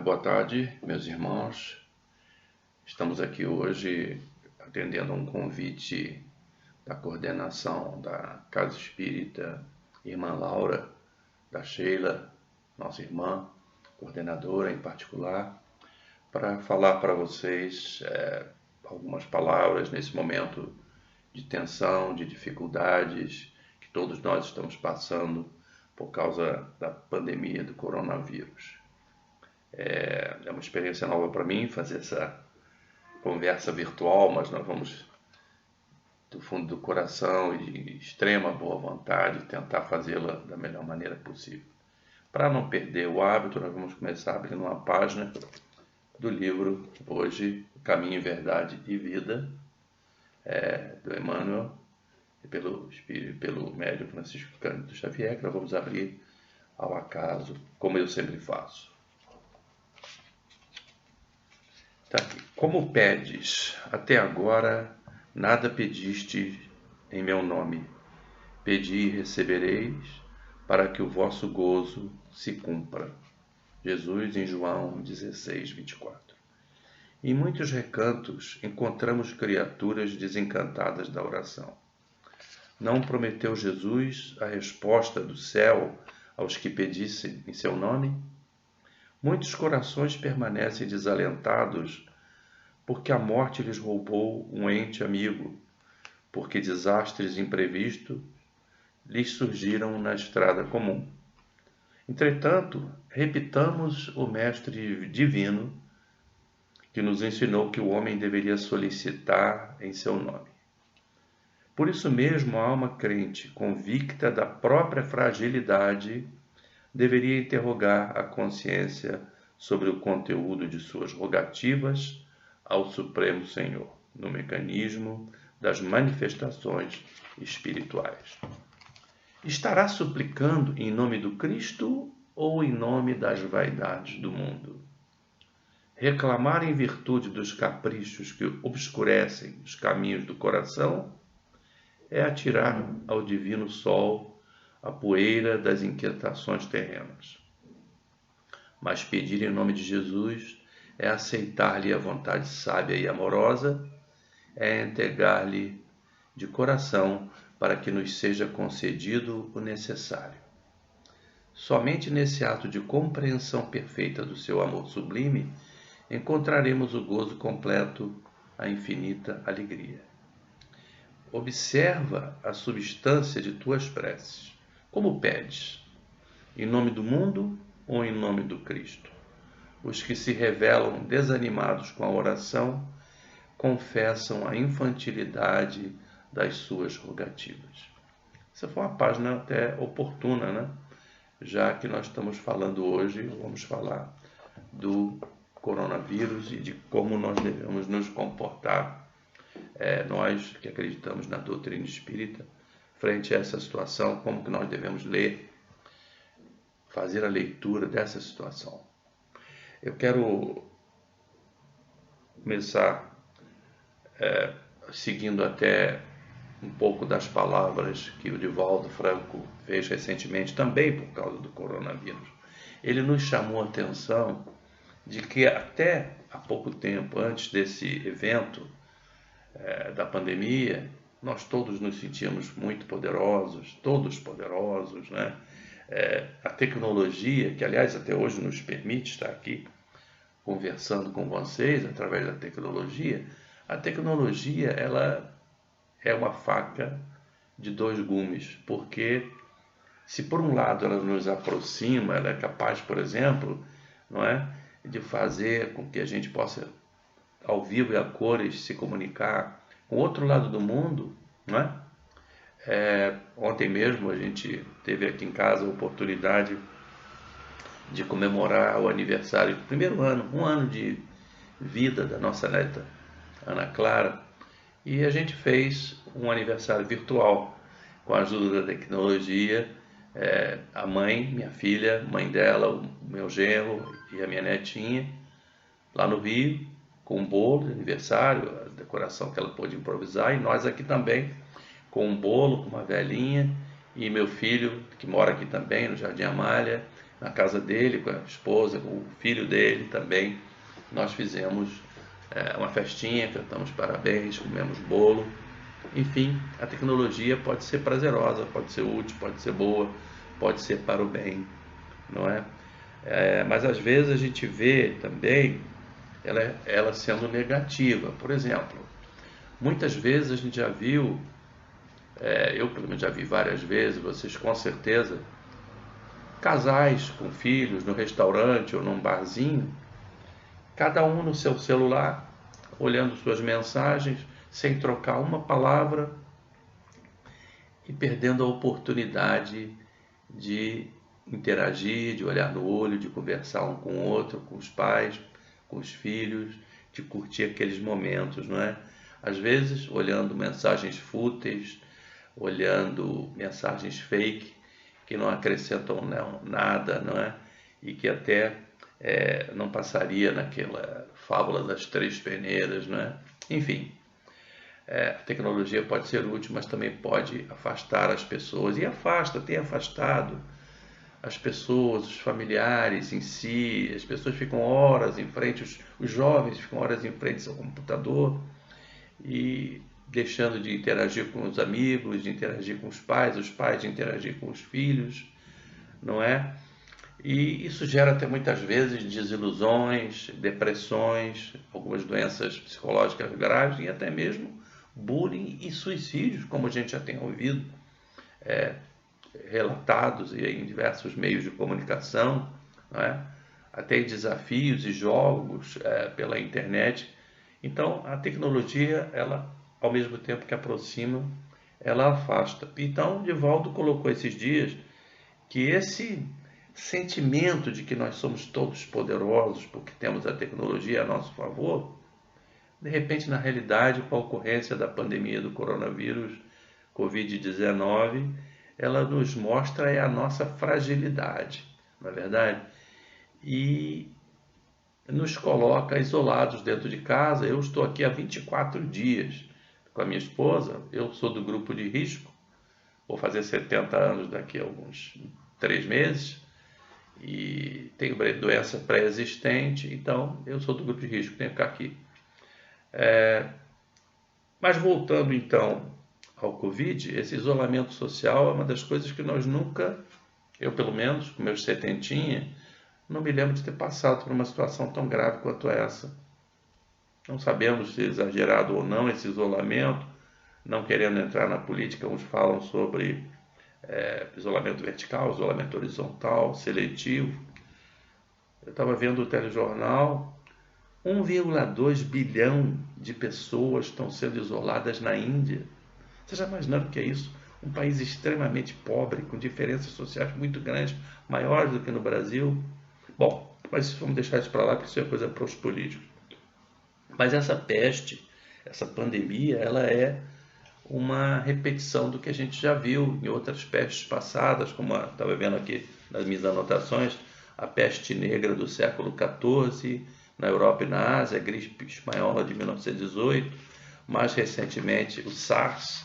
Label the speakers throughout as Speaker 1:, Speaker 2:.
Speaker 1: Boa tarde, meus irmãos. Estamos aqui hoje atendendo a um convite da coordenação da Casa Espírita Irmã Laura, da Sheila, nossa irmã, coordenadora em particular, para falar para vocês algumas palavras nesse momento de tensão, de dificuldades que todos nós estamos passando por causa da pandemia do coronavírus. É uma experiência nova para mim fazer essa conversa virtual, mas nós vamos, do fundo do coração e de extrema boa vontade, tentar fazê-la da melhor maneira possível. Para não perder o hábito, nós vamos começar abrindo uma página do livro, hoje, Caminho, Verdade e Vida, do Emmanuel, e pelo médium Francisco Cândido Xavier, que nós vamos abrir ao acaso, como eu sempre faço. Tá aqui. Como pedes, até agora nada pediste em meu nome. Pedi e recebereis, para que o vosso gozo se cumpra. Jesus em João 16, 24. Em muitos recantos encontramos criaturas desencantadas da oração. Não prometeu Jesus a resposta do céu aos que pedissem em seu nome? Muitos corações permanecem desalentados porque a morte lhes roubou um ente amigo, porque desastres imprevistos lhes surgiram na estrada comum. Entretanto, repitamos o Mestre Divino, que nos ensinou que o homem deveria solicitar em seu nome. Por isso mesmo, a alma crente, convicta da própria fragilidade, deveria interrogar a consciência sobre o conteúdo de suas rogativas ao Supremo Senhor, no mecanismo das manifestações espirituais. Estará suplicando em nome do Cristo ou em nome das vaidades do mundo? Reclamar em virtude dos caprichos que obscurecem os caminhos do coração é atirar ao divino sol a poeira das inquietações terrenas. Mas pedir em nome de Jesus é aceitar-lhe a vontade sábia e amorosa, é entregar-lhe de coração para que nos seja concedido o necessário. Somente nesse ato de compreensão perfeita do seu amor sublime encontraremos o gozo completo, a infinita alegria. Observa a substância de tuas preces. Como pedes? Em nome do mundo ou em nome do Cristo? Os que se revelam desanimados com a oração confessam a infantilidade das suas rogativas. Essa foi uma página até oportuna, né? Já que nós estamos falando hoje, vamos falar do coronavírus e de como nós devemos nos comportar, nós que acreditamos na doutrina espírita, frente a essa situação, como que nós devemos ler, fazer a leitura dessa situação. Eu quero começar seguindo até um pouco das palavras que o Divaldo Franco fez recentemente, também por causa do coronavírus. Ele nos chamou a atenção de que até há pouco tempo, antes desse evento da pandemia, nós todos nos sentíamos muito poderosos, todos poderosos, né? A tecnologia, que aliás até hoje nos permite estar aqui conversando com vocês através da tecnologia, a tecnologia ela é uma faca de dois gumes, porque se por um lado ela nos aproxima, ela é capaz, por exemplo, não é, de fazer com que a gente possa, ao vivo e a cores, se comunicar com o outro lado do mundo, não é? Ontem mesmo a gente teve aqui em casa a oportunidade de comemorar o aniversário do primeiro ano, um ano de vida da nossa neta Ana Clara, e a gente fez um aniversário virtual com a ajuda da tecnologia. A mãe, minha filha, mãe dela, o meu genro e a minha netinha, lá no Rio, com um bolo de aniversário, a decoração que ela pôde improvisar, e nós aqui também, com um bolo, com uma velhinha, e meu filho, que mora aqui também, no Jardim Amália, na casa dele, com a esposa, com o filho dele também. Nós fizemos uma festinha, cantamos parabéns, comemos bolo. Enfim, a tecnologia pode ser prazerosa, pode ser útil, pode ser boa, pode ser para o bem, não é? Mas às vezes a gente vê também ela sendo negativa. Por exemplo, muitas vezes a gente já viu, eu pelo menos já vi várias vezes, vocês com certeza, casais com filhos no restaurante ou num barzinho, cada um no seu celular, olhando suas mensagens, sem trocar uma palavra e perdendo a oportunidade de interagir, de olhar no olho, de conversar um com o outro, com os pais, com os filhos, de curtir aqueles momentos, não é? Às vezes, olhando mensagens fúteis, olhando mensagens fake, que não acrescentam nada, não é? E que até não passaria naquela fábula das três peneiras, não é? Enfim, a tecnologia pode ser útil, mas também pode afastar as pessoas, e tem afastado as pessoas, os familiares em si. As pessoas ficam horas em frente, os jovens ficam horas em frente ao computador e deixando de interagir com os amigos, de interagir com os pais de interagir com os filhos, não é? E isso gera até muitas vezes desilusões, depressões, algumas doenças psicológicas graves e até mesmo bullying e suicídios, como a gente já tem ouvido relatados em diversos meios de comunicação, não é? Até desafios e jogos pela internet. Então, a tecnologia, ela, ao mesmo tempo que aproxima, ela afasta. Então, Divaldo colocou esses dias que esse sentimento de que nós somos todos poderosos porque temos a tecnologia a nosso favor, de repente, na realidade, com a ocorrência da pandemia do coronavírus Covid-19, ela nos mostra a nossa fragilidade, não é verdade? E nos coloca isolados dentro de casa. Eu estou aqui há 24 dias com a minha esposa, eu sou do grupo de risco, vou fazer 70 anos daqui a alguns 3 meses, e tenho doença pré-existente, então eu sou do grupo de risco, tenho que ficar aqui. Mas voltando então ao Covid, esse isolamento social é uma das coisas que nós nunca, eu pelo menos, com meus setentinha, não me lembro de ter passado por uma situação tão grave quanto essa. Não sabemos se é exagerado ou não esse isolamento, não querendo entrar na política, uns falam sobre isolamento vertical, isolamento horizontal, seletivo. Eu estava vendo o telejornal, 1,2 bilhão de pessoas estão sendo isoladas na Índia. Você já imaginou o que é isso? Um país extremamente pobre, com diferenças sociais muito grandes, maiores do que no Brasil. Bom, mas vamos deixar isso para lá, porque isso é coisa para os políticos. Mas essa peste, essa pandemia, ela é uma repetição do que a gente já viu em outras pestes passadas, como estava vendo aqui nas minhas anotações, a peste negra do século XIV, na Europa e na Ásia, a gripe espanhola de 1918, mais recentemente o SARS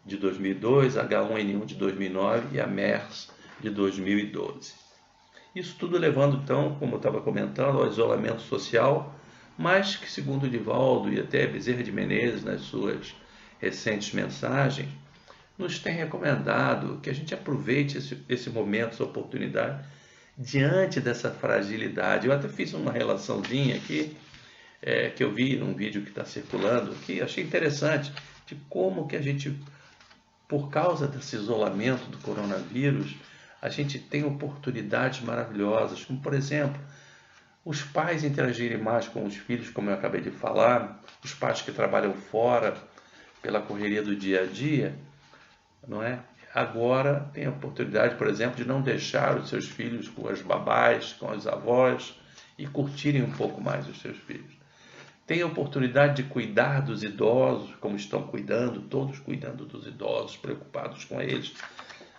Speaker 1: de 2002, H1N1 de 2009 e a MERS de 2012. Isso tudo levando então, como eu estava comentando, ao isolamento social, mas que, segundo Divaldo e até Bezerra de Menezes nas suas recentes mensagens, nos tem recomendado que a gente aproveite esse momento, essa oportunidade, diante dessa fragilidade. Eu até fiz uma relaçãozinha aqui, que eu vi num vídeo que está circulando aqui, achei interessante, de como que a gente, por causa desse isolamento do coronavírus, a gente tem oportunidades maravilhosas, como por exemplo, os pais interagirem mais com os filhos, como eu acabei de falar, os pais que trabalham fora pela correria do dia a dia, não é? Agora tem a oportunidade, por exemplo, de não deixar os seus filhos com as babás, com as avós e curtirem um pouco mais os seus filhos. Tem a oportunidade de cuidar dos idosos, como estão cuidando, todos cuidando dos idosos, preocupados com eles.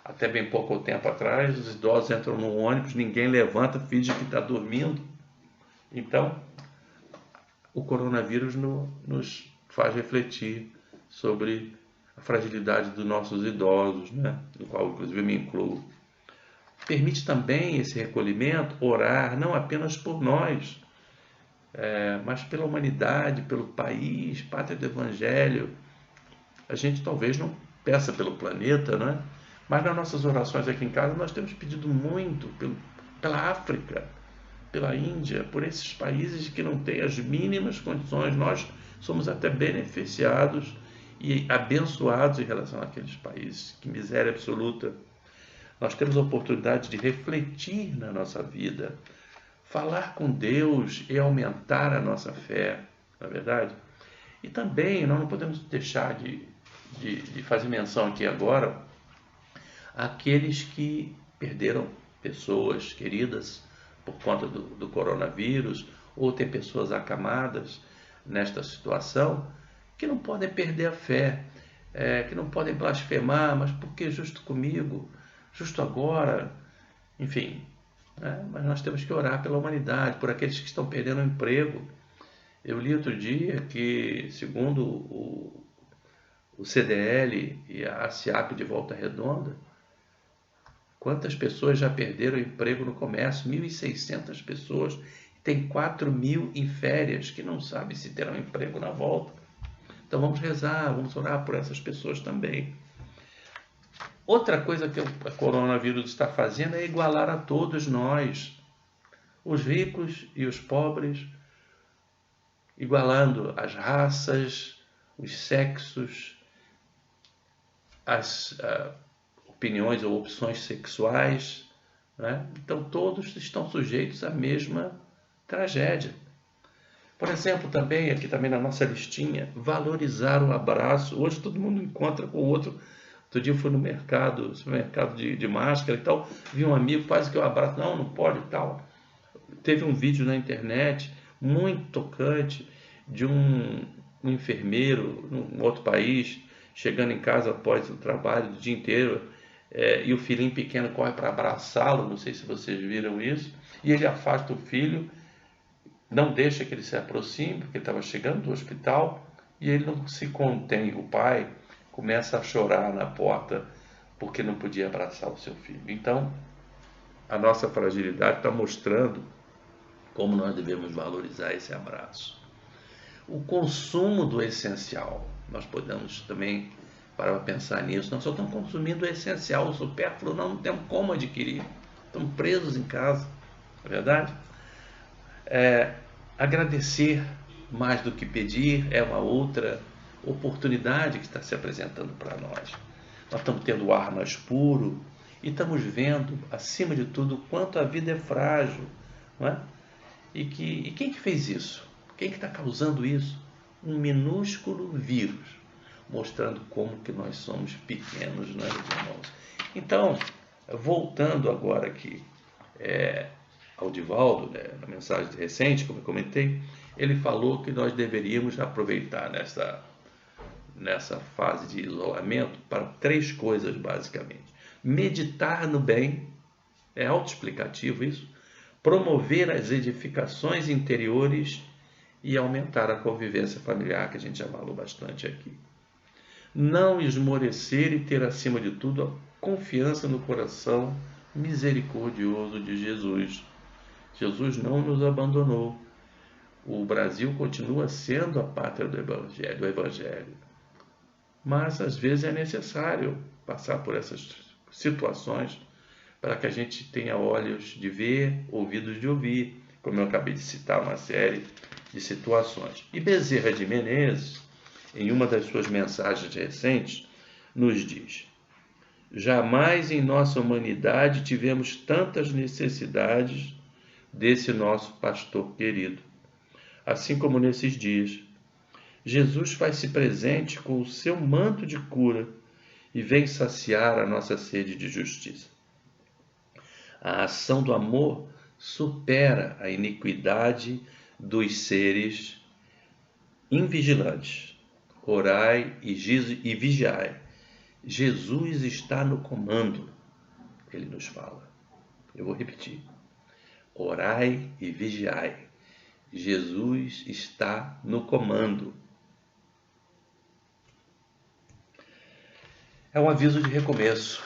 Speaker 1: Até bem pouco tempo atrás, os idosos entram no ônibus, ninguém levanta, finge que está dormindo. Então, o coronavírus nos faz refletir sobre a fragilidade dos nossos idosos, né? Do qual inclusive eu me incluo. permite também esse recolhimento, orar não apenas por nós, mas pela humanidade, pelo país, pátria do Evangelho. A gente talvez não peça pelo planeta, né? Mas nas nossas orações aqui em casa nós temos pedido muito pela África, pela Índia, por esses países que não têm as mínimas condições. Nós somos até beneficiados e abençoados em relação àqueles países. Que miséria absoluta! Nós temos a oportunidade de refletir na nossa vida, falar com Deus e aumentar a nossa fé, não é verdade? E também nós não podemos deixar de fazer menção aqui agora àqueles que perderam pessoas queridas por conta do coronavírus, ou tem pessoas acamadas nesta situação, que não podem perder a fé, que não podem blasfemar, mas por que justo comigo, justo agora, enfim. Mas nós temos que orar pela humanidade, por aqueles que estão perdendo o emprego. Eu li outro dia que, segundo o CDL e a ASIAP de Volta Redonda, quantas pessoas já perderam o emprego no comércio? 1.600 pessoas. Tem 4.000 em férias que não sabem se terão emprego na volta. Então vamos rezar, vamos orar por essas pessoas também. Outra coisa que o coronavírus está fazendo é igualar a todos nós, os ricos e os pobres, igualando as raças, os sexos, as opiniões ou opções sexuais, né? Então todos estão sujeitos à mesma tragédia. Por exemplo, também, aqui também na nossa listinha, valorizar o abraço. Hoje todo mundo encontra com o outro. Outro dia eu fui no supermercado de máscara e tal, vi um amigo, quase que eu abraço, não pode e tal. Teve um vídeo na internet muito tocante de um enfermeiro num outro país, chegando em casa após o trabalho do dia inteiro, e o filhinho pequeno corre para abraçá-lo, não sei se vocês viram isso, e ele afasta o filho, não deixa que ele se aproxime, porque ele estava chegando do hospital, e ele não se contém. O pai começa a chorar na porta, porque não podia abraçar o seu filho. Então, a nossa fragilidade está mostrando como nós devemos valorizar esse abraço. O consumo do essencial, nós podemos também parar para pensar nisso. Nós só estamos consumindo o essencial, o supérfluo não temos como adquirir, estamos presos em casa, não é verdade? Agradecer mais do que pedir é uma outra oportunidade que está se apresentando para nós. Nós estamos tendo o ar mais puro e estamos vendo, acima de tudo, o quanto a vida é frágil, não é? E quem que fez isso? Quem que está causando isso? Um minúsculo vírus, mostrando como que nós somos pequenos, né, irmãos? Então, voltando agora aqui ao Divaldo, né, na mensagem recente, como eu comentei, ele falou que nós deveríamos aproveitar nessa fase de isolamento para 3 coisas, basicamente. Meditar no bem, é autoexplicativo isso, promover as edificações interiores e aumentar a convivência familiar, que a gente já falou bastante aqui. Não esmorecer e ter, acima de tudo, a confiança no coração misericordioso de Jesus. Jesus não nos abandonou. O Brasil continua sendo a pátria do Evangelho. Mas, às vezes, é necessário passar por essas situações para que a gente tenha olhos de ver, ouvidos de ouvir, como eu acabei de citar uma série de situações. E Bezerra de Menezes, em uma das suas mensagens recentes, nos diz: jamais em nossa humanidade tivemos tantas necessidades desse nosso pastor querido. Assim como nesses dias, Jesus faz-se presente com o seu manto de cura e vem saciar a nossa sede de justiça. A ação do amor supera a iniquidade dos seres invigilantes. Orai e vigiai. Jesus está no comando, ele nos fala. Eu vou repetir. Orai e vigiai. Jesus está no comando. É um aviso de recomeço.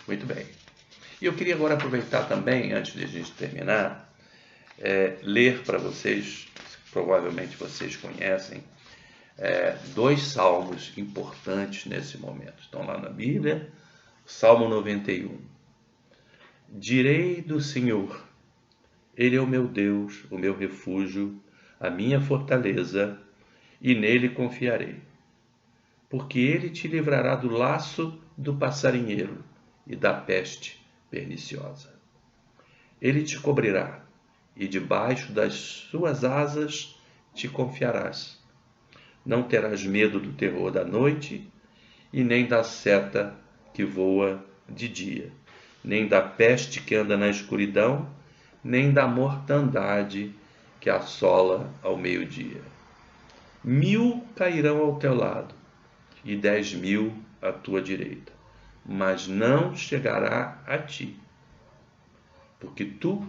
Speaker 1: Muito bem. E eu queria agora aproveitar também, antes de a gente terminar, ler para vocês, provavelmente vocês conhecem, dois salmos importantes nesse momento. Estão lá na Bíblia, Salmo 91. Direi do Senhor, Ele é o meu Deus, o meu refúgio, a minha fortaleza, e nele confiarei. Porque ele te livrará do laço do passarinheiro e da peste perniciosa. Ele te cobrirá, e debaixo das suas asas te confiarás. Não terás medo do terror da noite, e nem da seta que voa de dia, nem da peste que anda na escuridão, nem da mortandade que assola ao meio-dia. 1000 cairão ao teu lado, e 10.000 à tua direita, mas não chegará a ti. Porque tu,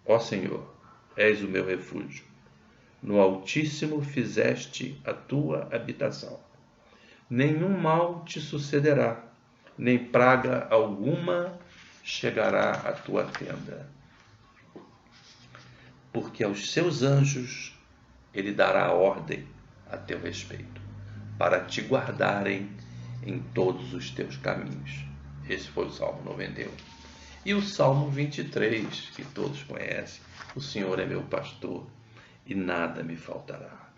Speaker 1: ó Senhor, és o meu refúgio. No Altíssimo fizeste a tua habitação. Nenhum mal te sucederá, nem praga alguma chegará à tua tenda. Porque aos seus anjos ele dará ordem a teu respeito, para te guardarem em todos os teus caminhos. Esse foi o Salmo 91. E o Salmo 23, que todos conhecem: o Senhor é meu pastor e nada me faltará.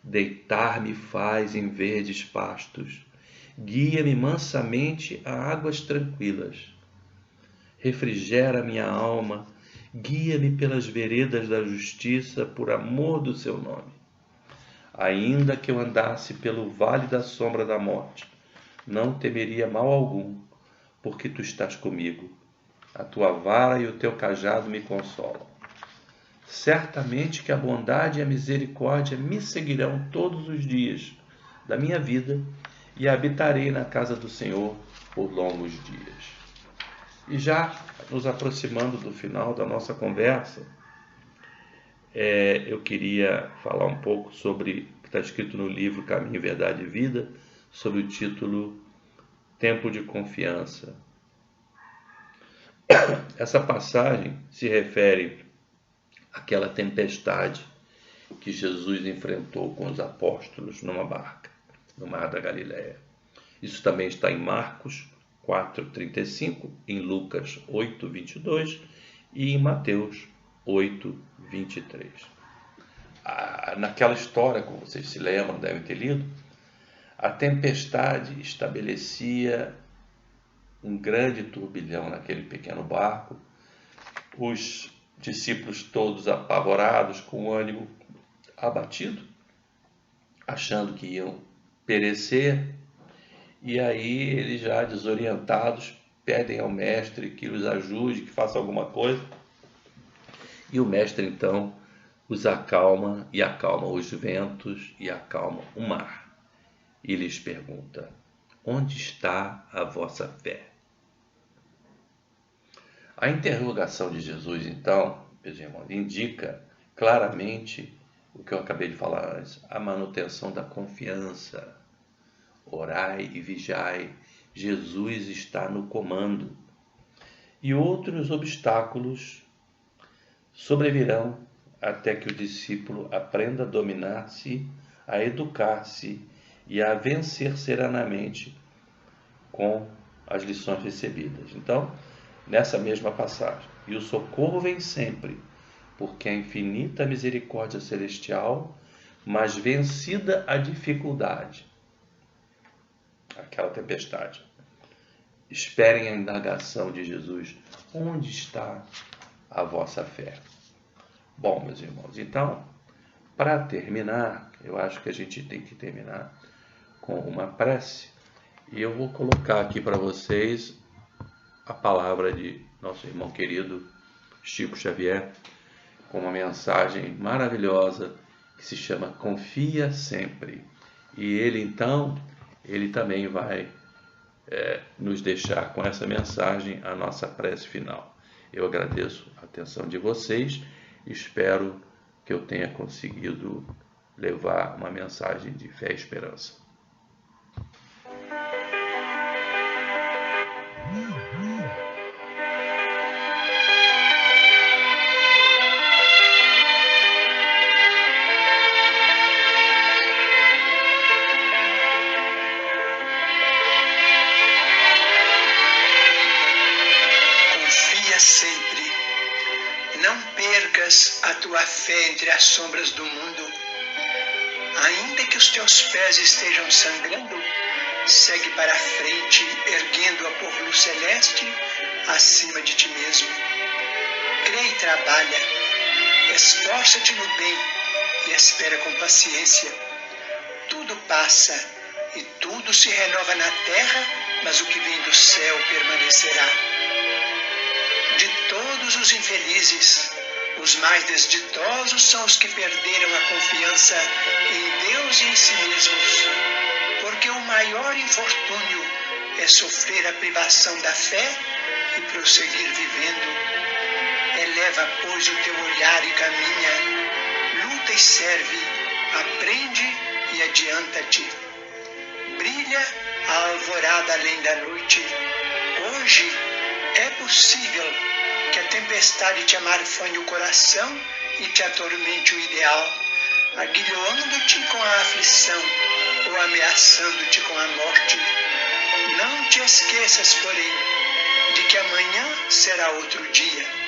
Speaker 1: Deitar-me faz em verdes pastos, guia-me mansamente a águas tranquilas. Refrigera minha alma, guia-me pelas veredas da justiça, por amor do seu nome. Ainda que eu andasse pelo vale da sombra da morte, não temeria mal algum, porque tu estás comigo. A tua vara e o teu cajado me consolam. Certamente que a bondade e a misericórdia me seguirão todos os dias da minha vida, e habitarei na casa do Senhor por longos dias. E já nos aproximando do final da nossa conversa, eu queria falar um pouco sobre o que está escrito no livro Caminho, Verdade e Vida, sobre o título Tempo de Confiança. Essa passagem se refere àquela tempestade que Jesus enfrentou com os apóstolos numa barca, no Mar da Galileia. Isso também está em Marcos 4:35, em Lucas 8:22 e em Mateus 8:23. Naquela história, como vocês se lembram, devem ter lido, a tempestade estabelecia um grande turbilhão naquele pequeno barco, os discípulos todos apavorados, com o ânimo abatido, achando que iam perecer, e aí eles, já desorientados, pedem ao mestre que os ajude, que faça alguma coisa, e o mestre então os acalma, e acalma os ventos, e acalma o mar, e lhes pergunta: onde está a vossa fé? A interrogação de Jesus, então, meus irmãos, indica claramente o que eu acabei de falar antes: a manutenção da confiança. Orai e vigiai, Jesus está no comando. E outros obstáculos sobrevirão até que o discípulo aprenda a dominar-se, a educar-se e a vencer serenamente com as lições recebidas. Então, nessa mesma passagem: e o socorro vem sempre, porque a infinita misericórdia celestial, mas vencida a dificuldade, aquela tempestade, esperem a indagação de Jesus: onde está a vossa fé? Bom, meus irmãos, então, para terminar, eu acho que a gente tem que terminar com uma prece, e eu vou colocar aqui para vocês a palavra de nosso irmão querido Chico Xavier, com uma mensagem maravilhosa que se chama Confia Sempre. E ele, então, ele também vai nos deixar com essa mensagem a nossa prece final. Eu agradeço a atenção de vocês e espero que eu tenha conseguido levar uma mensagem de fé e esperança.
Speaker 2: Não percas a tua fé entre as sombras do mundo. Ainda que os teus pés estejam sangrando, segue para a frente, erguendo-a por luz celeste acima de ti mesmo. Crê e trabalha, esforça-te no bem e espera com paciência. Tudo passa e tudo se renova na terra, mas o que vem do céu permanecerá. De todos os infelizes, os mais desditosos são os que perderam a confiança em Deus e em si mesmos, porque o maior infortúnio é sofrer a privação da fé e prosseguir vivendo. Eleva, pois, o teu olhar e caminha, luta e serve, aprende e adianta-te. Brilha a alvorada além da noite. Hoje é possível que a tempestade te amarfanhe o coração e te atormente o ideal, aguilhoando-te com a aflição ou ameaçando-te com a morte. Não te esqueças, porém, de que amanhã será outro dia.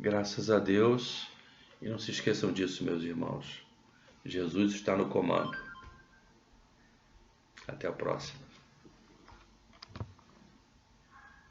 Speaker 1: Graças a Deus. E não se esqueçam disso, meus irmãos. Jesus está no comando. Até a próxima.